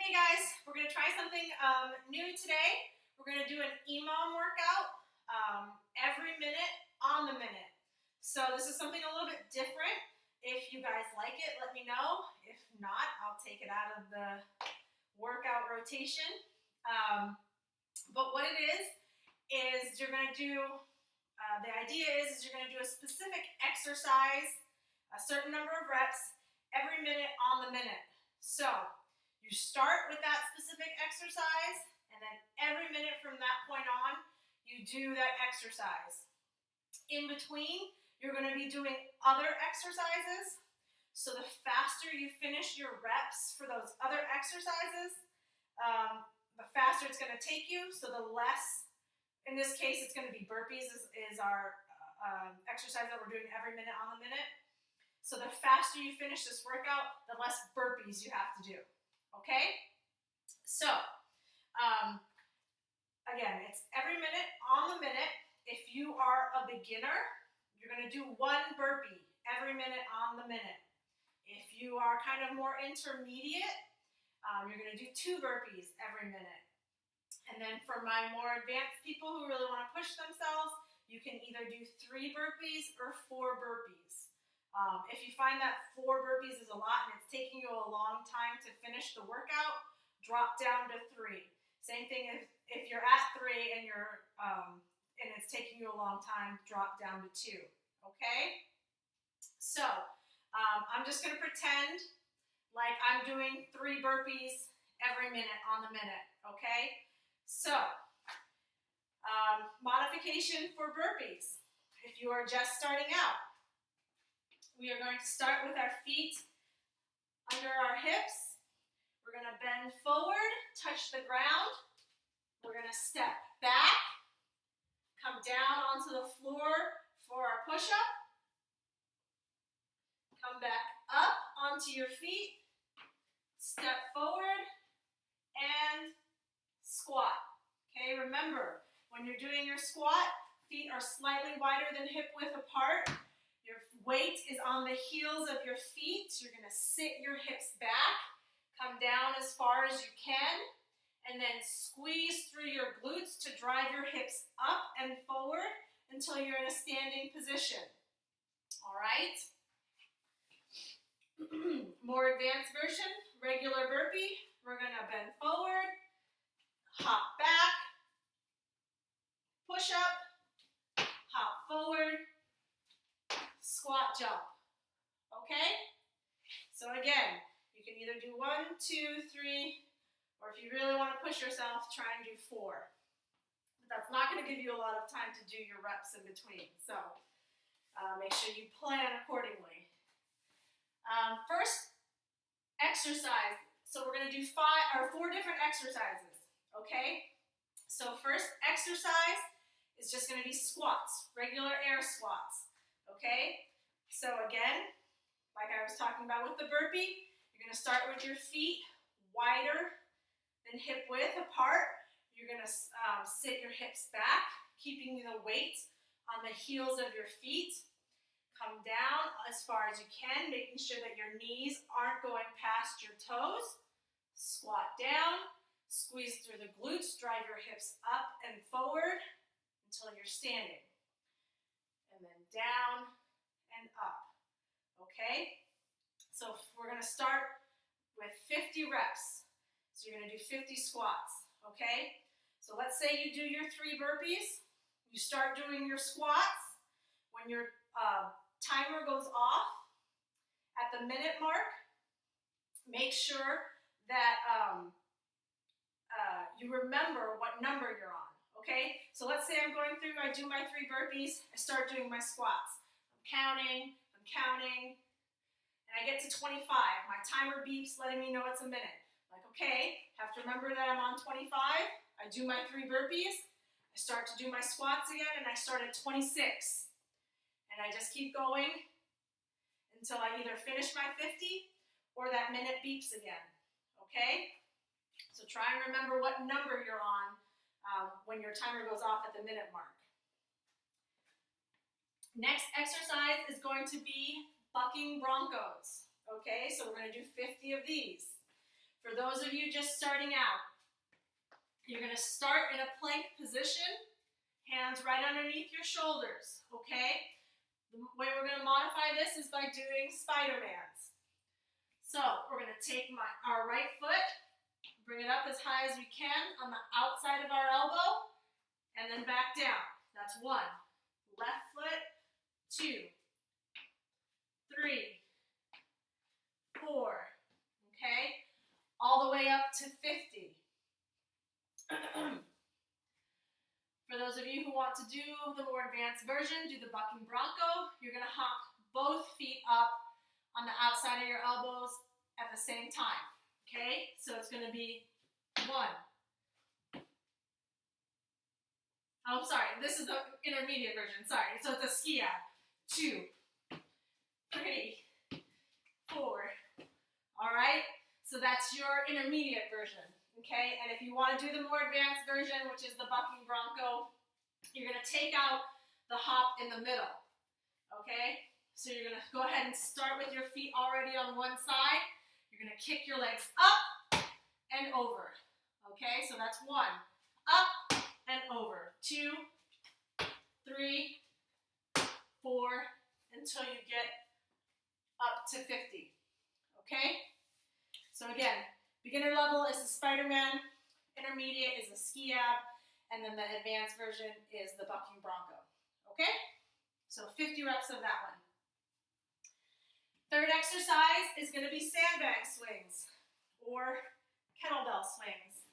Hey guys, we're going to try something new today. We're going to do an EMOM workout every minute on the minute. So this is something a little bit different. If you guys like it, let me know. If not, I'll take it out of the workout rotation. But what it is you're going to do, the idea is you're going to do a specific exercise, a certain number of reps, every minute on the minute. So you start with that specific exercise, and then every minute from that point on, you do that exercise. In between, you're going to be doing other exercises. So the faster you finish your reps for those other exercises, the faster it's going to take you. So the less, in this case, it's going to be burpees is our exercise that we're doing every minute on the minute. So the faster you finish this workout, the less burpees you have to do. Okay? So, again, it's every minute on the minute. If you are a beginner, you're going to do one burpee every minute on the minute. If you are kind of more intermediate, you're going to do 2 burpees every minute. And then for my more advanced people who really want to push themselves, you can either do 3 burpees or 4 burpees. If you find that 4 burpees is a lot and it's taking you a long time to finish the workout, drop down to 3. Same thing if you're at 3 and and it's taking you a long time, drop down to 2. Okay? So I'm just going to pretend like I'm doing 3 burpees every minute on the minute. Okay? So modification for burpees. If you are just starting out, we are going to start with our feet under our hips. We're going to bend forward, touch the ground. We're going to step back, come down onto the floor for our push-up. Come back up onto your feet, step forward, and squat. Okay, remember, when you're doing your squat, feet are slightly wider than hip width apart. Your weight is on the heels of your feet. You're going to sit your hips back, come down as far as you can, and then squeeze through your glutes to drive your hips up and forward until you're in a standing position. All right? More advanced version, regular burpee. We're going to bend forward, hop back, push up, hop forward, squat jump. Okay? So again, you can either do 1, 2, 3, or if you really want to push yourself, try and do 4. But that's not going to give you a lot of time to do your reps in between. So make sure you plan accordingly. First exercise. So we're going to do 4 different exercises. Okay? So first exercise is just going to be squats, regular air squats. Okay? So again, like I was talking about with the burpee, you're going to start with your feet wider than hip width apart. You're going to sit your hips back, keeping the weight on the heels of your feet. Come down as far as you can, making sure that your knees aren't going past your toes. Squat down, squeeze through the glutes, drive your hips up and forward until you're standing. And then down and up. Okay? So we're going to start with 50 reps. So you're going to do 50 squats. Okay? So let's say you do your 3 burpees. You start doing your squats. When your timer goes off at the minute mark, make sure that you remember what number you're on. Okay? So let's say I'm going through, I do my 3 burpees, I start doing my squats. I'm counting, and I get to 25. My timer beeps letting me know it's a minute. Like, okay, have to remember that I'm on 25. I do my 3 burpees, I start to do my squats again, and I start at 26. And I just keep going until I either finish my 50 or that minute beeps again. Okay? So try and remember what number you're on when your timer goes off at the minute mark. Next exercise is going to be bucking broncos. Okay, so we're going to do 50 of these. For For those of you just starting out, you're going to start in a plank position, hands right underneath your shoulders, okay? The way we're going to modify this is by doing Spider-Mans. So we're going to take our right foot, bring it up as high as we can on the outside of our elbow, and then back down. That's 1. Left foot, 2, 3, 4, okay? All the way up to 50. For those of you who want to do the more advanced version, do the bucking bronco. You're going to hop both feet up on the outside of your elbows at the same time, okay? So it's going to be 1. Oh, sorry, this is the intermediate version, sorry. So it's a ski up. 2, 3, 4. All right? So that's your intermediate version, okay? And if you want to do the more advanced version, which is the bucking bronco, you're going to take out the hop in the middle, okay? So you're going to go ahead and start with your feet already on one side. You're going to kick your legs up and over, okay? So that's 1. Up and over. 2, 3, 4, until you get up to 50, okay? So again, beginner level is the Spider-Man, intermediate is the ski ab, and then the advanced version is the bucking bronco, okay? So 50 reps of that one. Third exercise is going to be sandbag swings or kettlebell swings.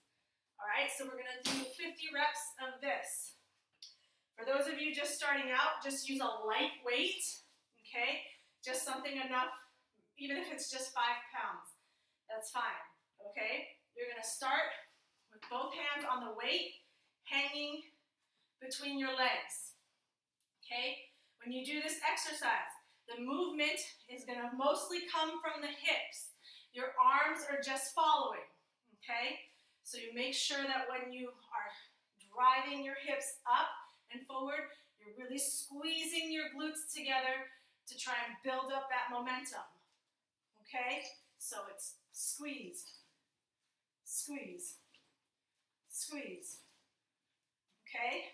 All right, so we're going to do 50 reps of this. For those of you just starting out, just use a light weight, okay? Just something enough, even if it's just 5 pounds, that's fine, okay? You're going to start with both hands on the weight, hanging between your legs, okay? When you do this exercise, the movement is going to mostly come from the hips. Your arms are just following, okay? So you make sure that when you are driving your hips up and forward, you're really squeezing your glutes together to try and build up that momentum, okay? So it's squeeze, squeeze, squeeze, okay?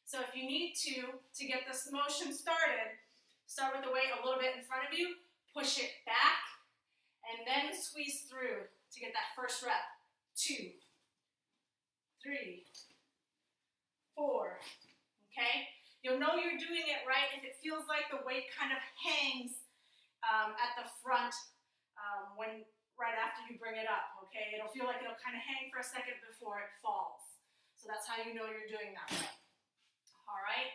So if you need to get this motion started, start with the weight a little bit in front of you, push it back, and then squeeze through to get that first rep. 2, 3, 4, okay? You'll know you're doing it right if it feels like the weight kind of hangs at the front right after you bring it up, okay? It'll feel like it'll kind of hang for a second before it falls. So that's how you know you're doing that right. All right?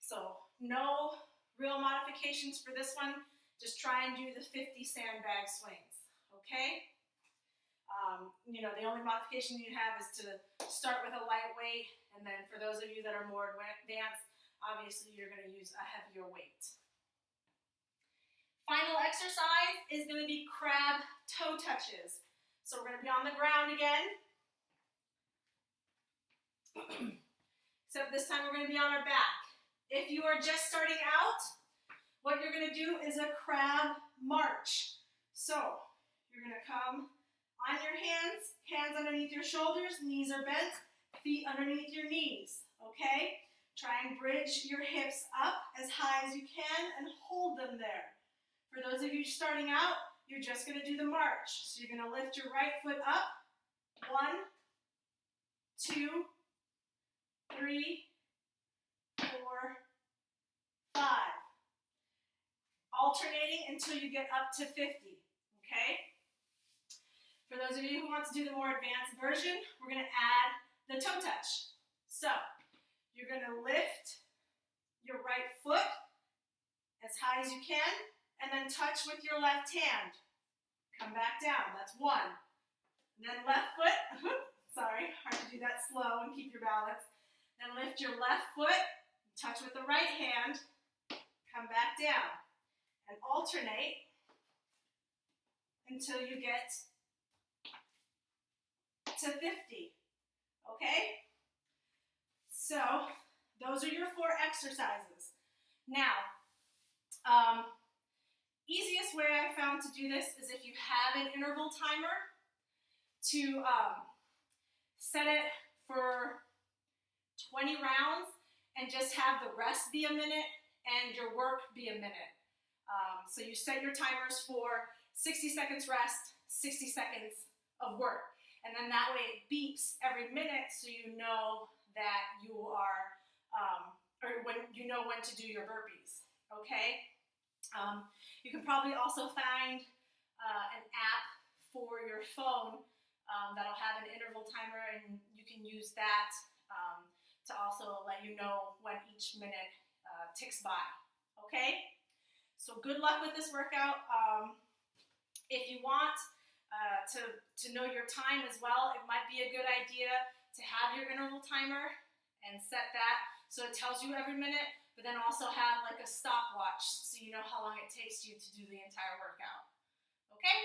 So no real modifications for this one. Just try and do the 50 sandbag swings, okay? You know, the only modification you have is to start with a light weight, and then for those of you that are more advanced, obviously you're going to use a heavier weight. Final exercise is going to be crab toe touches. So we're going to be on the ground again, except this time we're going to be on our back. If you are just starting out, what you're going to do is a crab march. So you're going to come on your hands underneath your shoulders, knees are bent, feet underneath your knees, okay? Try and bridge your hips up as high as you can and hold them there. For those of you starting out, you're just going to do the march. So you're going to lift your right foot up. 1, 2, 3, 4, 5. Alternating until you get up to 50, okay? For those of you who want to do the more advanced version, we're going to add the toe touch. So you're going to lift your right foot as high as you can, and then touch with your left hand. Come back down, that's 1. And then left foot, sorry, hard to do that slow and keep your balance. Then lift your left foot, touch with the right hand, come back down, and alternate until you get to 50, okay? So those are your 4 exercises. Now, easiest way I found to do this is if you have an interval timer. to set it for 20 rounds and just have the rest be a minute and your work be a minute. So you set your timers for 60 seconds rest, 60 seconds of work. And then that way it beeps every minute so you know that you are, or when you know when to do your burpees, okay? You can probably also find an app for your phone that'll have an interval timer, and you can use that to also let you know when each minute ticks by, okay? So good luck with this workout. If you want to know your time as well, it might be a good idea to have your interval timer and set that so it tells you every minute, but then also have like a stopwatch so you know how long it takes you to do the entire workout. Okay?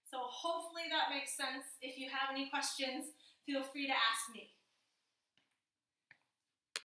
So hopefully that makes sense. If you have any questions, feel free to ask me.